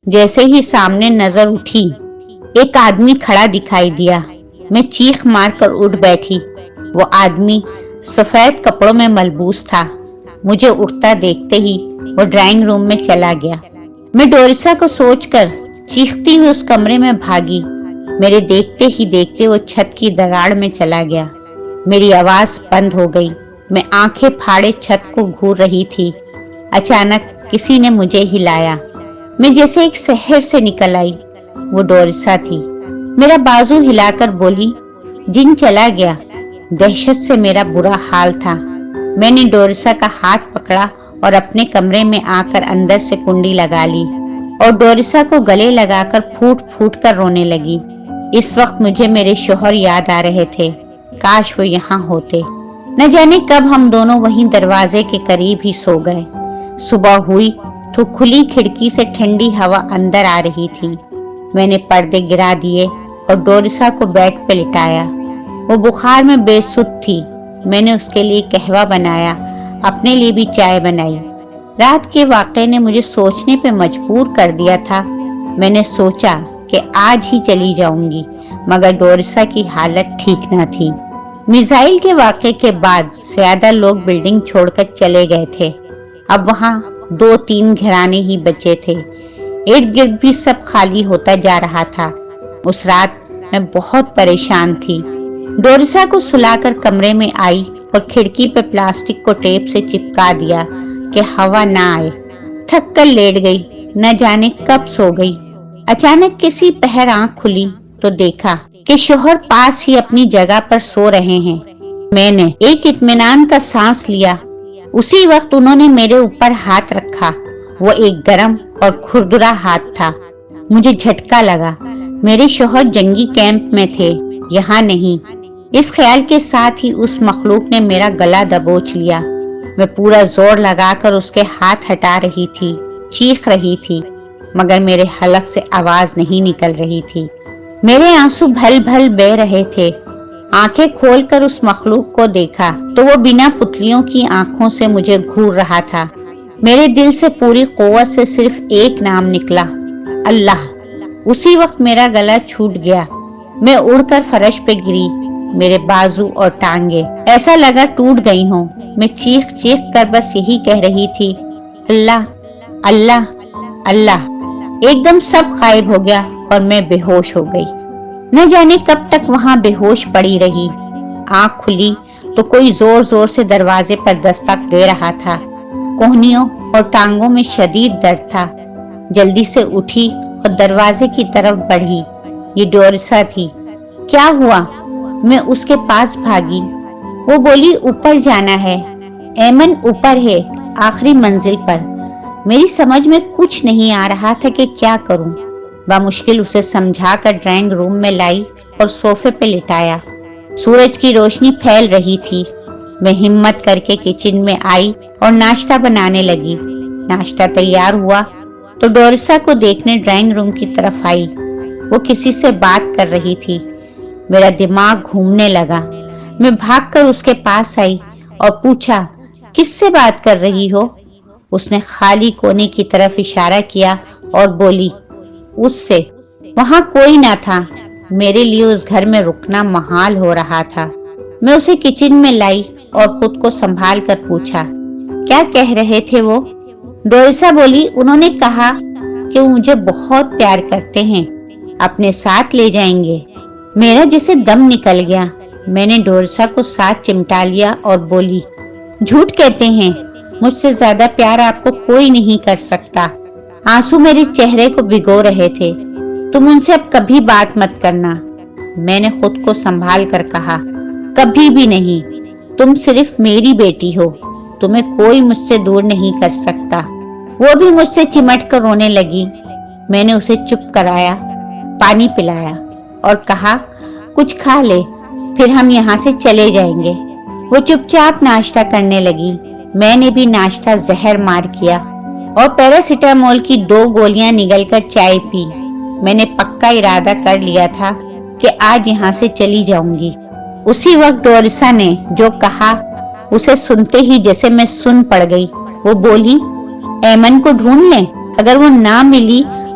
جیسے ہی سامنے نظر اٹھی ایک آدمی کھڑا دکھائی دیا۔ میں چیخ مار کر اٹھ بیٹھی۔ وہ آدمی سفید کپڑوں میں ملبوس تھا۔ مجھے اٹھتا دیکھتے ہی وہ ڈرائنگ روم میں چلا گیا۔ میں ڈورسا کو سوچ کر چیختی ہوئی اس کمرے میں بھاگی۔ میرے دیکھتے ہی دیکھتے وہ چھت کی دراڑ میں چلا گیا۔ میری آواز بند ہو گئی۔ میں آنکھیں پھاڑے چھت کو گھور رہی تھی۔ اچانک کسی نے مجھے ہلایا۔ میں جیسے ایک شہر سے نکل آئی۔ وہ ڈورسا تھی۔ میرا بازو ہلا کر بولی، جن چلا گیا۔ دہشت سے میرا برا حال تھا۔ میں نے ڈورسا کا ہاتھ پکڑا اور اپنے کمرے میں آ کر اندر سے کنڈی لگا لی اور ڈورسا کو گلے لگا کر پھوٹ پھوٹ کر رونے لگی۔ اس وقت مجھے میرے شوہر یاد آ رہے تھے۔ کاش وہ یہاں ہوتے۔ نہ جانے کب ہم دونوں وہیں دروازے کے قریب ہی سو گئے۔ صبح ہوئی تو کھلی کھڑکی سے ٹھنڈی ہوا اندر آ رہی تھی۔ میں نے پردے گرا دیے اور ڈورسا کو بیڈ پہ لٹایا۔ وہ بخار میں بے سدھ تھی۔ میں نے اس کے لیے قہوہ بنایا، اپنے لیے بھی چائے بنائی۔ رات کے واقعے نے مجھے سوچنے پہ مجبور کر دیا تھا۔ میں نے سوچا کہ آج ہی چلی جاؤں گی، مگر ڈورسا کی حالت ٹھیک نہ تھی۔ میزائل کے واقعے کے بعد زیادہ لوگ بلڈنگ چھوڑ کر چلے گئے تھے۔ اب وہاں 2-3 گھرانے ہی بچے تھے۔ ارد گرد بھی سب خالی ہوتا جا رہا تھا۔ اس رات میں بہت پریشان تھی۔ ڈورسا کو سلا کر کمرے میں آئی اور کھڑکی پہ پلاسٹک کو ٹیپ سے چپکا دیا کہ ہوا نہ آئے۔ تھک کر لیٹ گئی، نہ جانے کب سو گئی۔ اچانک کسی پہر آنکھ کھلی تو دیکھا کہ شوہر پاس ہی اپنی جگہ پر سو رہے ہیں۔ میں نے ایک اطمینان کا سانس لیا۔ اسی وقت انہوں نے میرے اوپر ہاتھ رکھا۔ وہ ایک گرم اور کھردرا ہاتھ تھا۔ مجھے جھٹکا لگا۔ میرے شوہر جنگی کیمپ میں تھے، یہاں نہیں۔ اس خیال کے ساتھ ہی اس مخلوق نے میرا گلا دبوچ لیا۔ میں پورا زور لگا کر اس کے ہاتھ ہٹا رہی تھی، چیخ رہی تھی، مگر میرے حلق سے آواز نہیں نکل رہی تھی۔ میرے آنسو بھل بھل بہہ رہے تھے۔ آنکھیں کھول کر اس مخلوق کو دیکھا تو وہ بنا پتلیوں کی آنکھوں سے مجھے گھور رہا تھا۔ میرے دل سے پوری قوت سے صرف ایک نام نکلا، اللہ۔ اسی وقت میرا گلا چھوٹ گیا۔ میں اڑ کر فرش پہ گری۔ میرے بازو اور ٹانگیں ایسا لگا ٹوٹ گئی ہوں۔ میں چیخ چیخ کر بس یہی کہہ رہی تھی، اللہ اللہ اللہ۔ ایک دم سب غائب ہو گیا اور میں بے ہوش ہو گئی۔ نہ جانے کب تک وہاں بے ہوش پڑی رہی۔ آنکھ کھلی تو کوئی زور زور سے دروازے پر دستک دے رہا تھا۔ کوہنیوں اور ٹانگوں میں شدید درد تھا۔ جلدی سے اٹھی اور دروازے کی طرف بڑھی۔ یہ ڈورسا تھی۔ کیا ہوا؟ میں اس کے پاس بھاگی۔ وہ بولی، اوپر جانا ہے ایمن، اوپر ہے، آخری منزل پر۔ میری سمجھ میں کچھ نہیں آ رہا تھا کہ کیا کروں۔ بامشکل اسے سمجھا کر ڈرائنگ روم میں لائی اور صوفے پہ لٹایا۔ سورج کی روشنی پھیل رہی تھی۔ میں ہمت کر کے کچن میں آئی اور ناشتہ بنانے لگی۔ ناشتہ تیار ہوا تو ڈورسا کو دیکھنے ڈرائنگ روم کی طرف آئی۔ وہ کسی سے بات کر رہی تھی۔ میرا دماغ گھومنے لگا۔ میں بھاگ کر اس کے پاس آئی اور پوچھا، کس سے بات کر رہی ہو؟ اس نے خالی کونے کی طرف اشارہ کیا اور بولی، اس سے۔ وہاں کوئی نہ تھا۔ میرے لیے اس گھر میں رکنا محال ہو رہا تھا۔ میں اسے کچن میں لائی اور خود کو سنبھال کر پوچھا، کیا کہہ رہے تھے وہ؟ ڈورسا بولی، انہوں نے کہا کہ وہ مجھے بہت پیار کرتے ہیں، اپنے ساتھ لے جائیں گے۔ میرا جیسے دم نکل گیا۔ میں نے ڈورسا کو ساتھ چمٹا لیا اور بولی، جھوٹ کہتے ہیں، مجھ سے زیادہ پیار آپ کو کوئی نہیں کر سکتا۔ آنسو میرے چہرے کو بھگو رہے تھے۔ تم ان سے اب کبھی بات مت کرنا۔ میں نے خود کو سنبھال کر کہا، کبھی بھی نہیں۔ تم صرف میری بیٹی ہو، تمہیں کوئی مجھ سے دور نہیں کر سکتا۔ وہ بھی مجھ سے چمٹ کر رونے لگی۔ میں نے اسے چپ کرایا، پانی پلایا اور کہا، کچھ کھا لے، پھر ہم یہاں سے چلے جائیں گے۔ وہ چپ چاپ ناشتہ کرنے لگی۔ میں نے بھی ناشتہ زہر مار کیا اور پیراسیٹامول کی 2 گولیاں نگل کر چائے پی۔ میں نے پکا ارادہ کر لیا تھا کہ آج یہاں سے چلی جاؤں گی۔ اسی وقت ڈورسا نے جو کہا اسے سنتے ہی جیسے میں سن پڑ گئی۔ وہ بولی، ایمن کو ڈھونڈ لیں، اگر وہ نہ ملی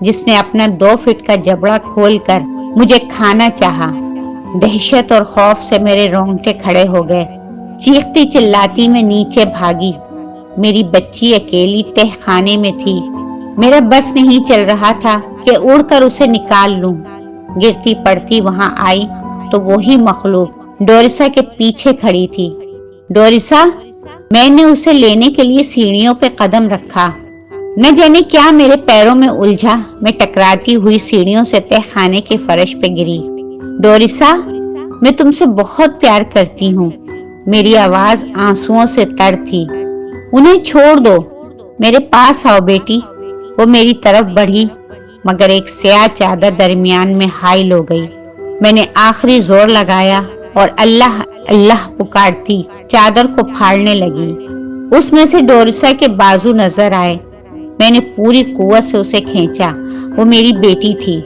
جس نے اپنا 2 فٹ کا جبڑا کھول کر مجھے کھانا چاہا۔ دہشت اور خوف سے میرے رونگٹے کھڑے ہو گئے۔ چیختی چلاتی میں نیچے بھاگی۔ میری بچی اکیلی تہ خانے میں تھی۔ میرا بس نہیں چل رہا تھا کہ اڑ کر اسے نکال لوں۔ گرتی پڑتی وہاں آئی تو وہی مخلوق ڈوریسا کے پیچھے کھڑی تھی۔ ڈوریسا! میں نے اسے لینے کے لیے سیڑھیوں پہ قدم رکھا۔ نہ جانے کیا میرے پیروں میں الجھا، میں ٹکراتی ہوئی سیڑھیوں سے تہ خانے کے فرش پہ گری۔ ڈوریسا! میں تم سے بہت پیار کرتی ہوں۔ میری آواز آنسوؤں سے تر تھی۔ انہیں چھوڑ دو، میرے پاس آؤ بیٹی۔ وہ میری طرف بڑھی مگر ایک سیاہ چادر درمیان میں حائل ہو گئی۔ میں نے آخری زور لگایا اور اللہ اللہ پکارتی چادر کو پھاڑنے لگی۔ اس میں سے ڈوریسا کے بازو نظر آئے۔ میں نے پوری قوت سے اسے کھینچا۔ وہ میری بیٹی تھی۔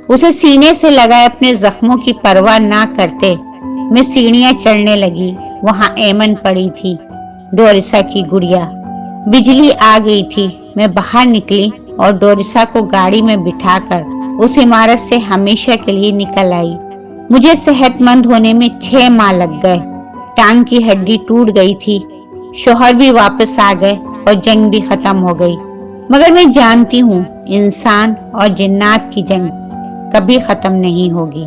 اسے سینے سے لگائے اپنے زخموں کی پرواہ نہ کرتے میں سیڑھیاں چڑھنے لگی۔ وہاں ایمن پڑی تھی، ڈوریسا کی گڑیا۔ بجلی آ گئی تھی۔ میں باہر نکلی اور ڈوریسا کو گاڑی میں بٹھا کر اس عمارت سے ہمیشہ کے لیے نکل آئی۔ مجھے صحت مند ہونے میں 6 ماہ لگ گئے۔ ٹانگ کی ہڈی ٹوٹ گئی تھی، شوہر بھی واپس آ گئے اور جنگ بھی ختم ہو گئی۔ مگر میں جانتی ہوں انسان اور جنات کی جنگ کبھی ختم نہیں ہوگی۔